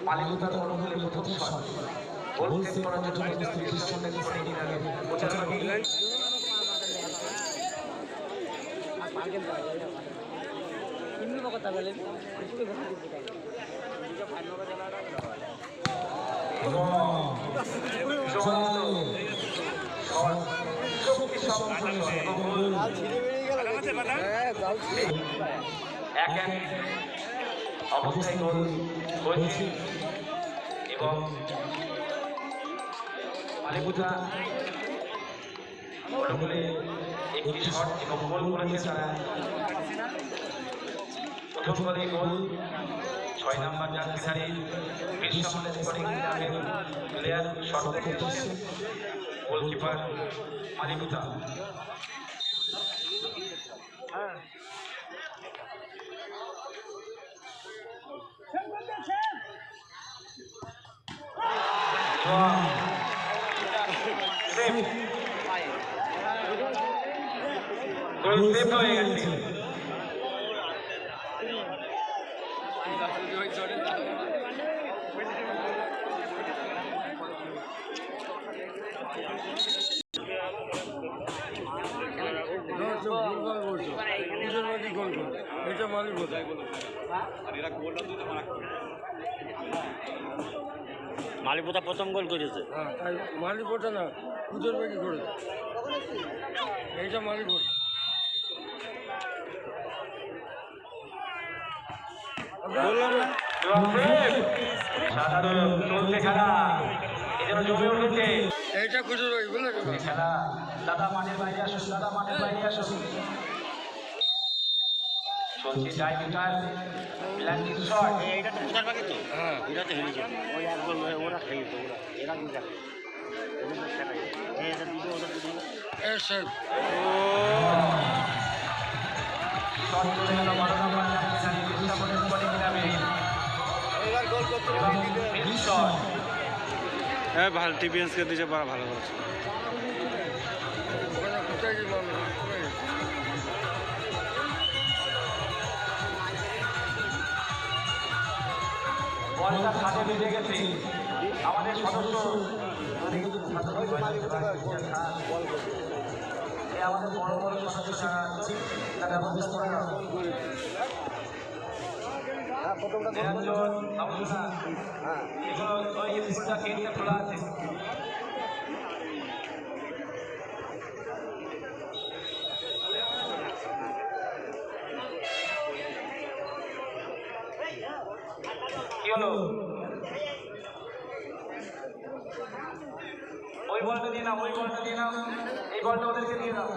মালিকতার অনুকূলে প্রথম shot goal save করার জন্য অবস্থায় গোল হয়েছে এবং মালিকতা অনুকূলে একটি শট এবং গোল করেছে তারা। প্রথম গোলে গোল 6 নম্বর জার্সি বিশ্বমানের স্পোর্টিং ক্লাবের প্লেয়ার শট করেছে গোলকিপার মালিকতা। গোল সেভ হয়ে গেছে। মালিকতা প্রথম গোল করেছে। হ্যাঁ, মালিকতা না পুজোর বাড়ি করেছে, এইটা মালিকতা। এইটা পুজোর বাড়ি বলে খেলা। দাদা মাঠের বাইরে আসুন, দাদা মাঠের বাইরে আসুন। চলছে টাইমিটার প্ল্যানিং শট। এইটা তো পুজার বাকি তো। হ্যাঁ, এটা তো হেরে যাবে। ওই এক গোল ওরা খেলতো, এরা দুটো খেলে। ওদের খেলে। এটা দুটো ওদের দুটো। এসব শট চলে গেল 12 নম্বর জার্সি বিশ্বমানের স্পোর্টিং ক্লাবে। এবার গোল করতে হবে শট। হ্যাঁ, ভালো টিপিএস কে দিতে পারা ভালো করেছে। কোথায় গেল? বলটা খাটে বেঁধে গেছে। আমাদের সদস্য আমাদের বড় বড় সদস্য তারা ব্যবস্থা করা খোলা আছে। কি হলো? ওই বলটা দিয়ে নাও, ওই বলটা দিয়ে নাও, এই বলটা ওদেরকে দিয়ে দাও।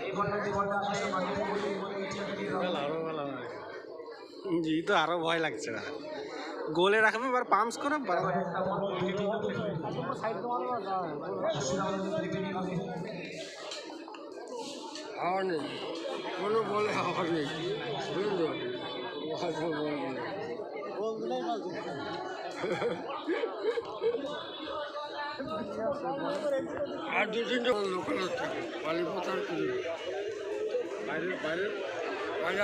এই বলটা যে বলটা আসলে জি তো আরো ভয় লাগছে না। গোলে রাখবে এবার পাম্পস করে হাওয়া নেই, কোনো বলে হাওয়া নেই। আর 2-3টা লোকাল থাকে মালিকতার বাইরের বাইরের বাইরে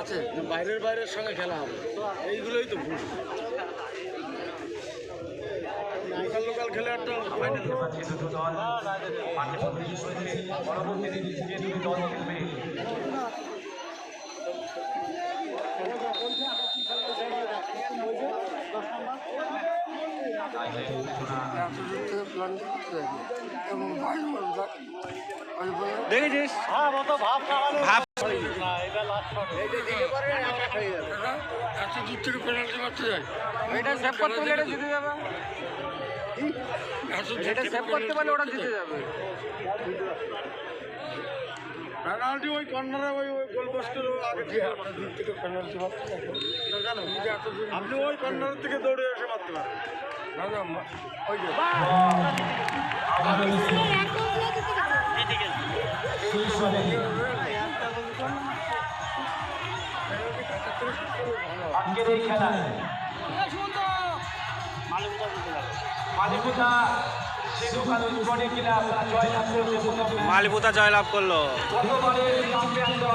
আছে, বাইরের বাইরের সঙ্গে খেলা হবে। এইগুলোই তো ভুল। লোকাল লোকাল খেলে একটা দেখেছিস এত দূর থেকে পেনাল্টি মারতে যায়। এটা সেভ করতে পারলে এটা জিতে যাবে। এটা সেভ করতে পারলে ওটা জিতে যাবে। পেনাল্টি ওই কর্নারে ওই গোল পোস্টের আগে দূর থেকে পেনাল্টি মারতে যায়। আপনি ওই কর্নার থেকে দৌড়ে এসে মারতে পারেন। না না ওই আজকের এই খেলায় মালিকতা জয়লাভ করলো।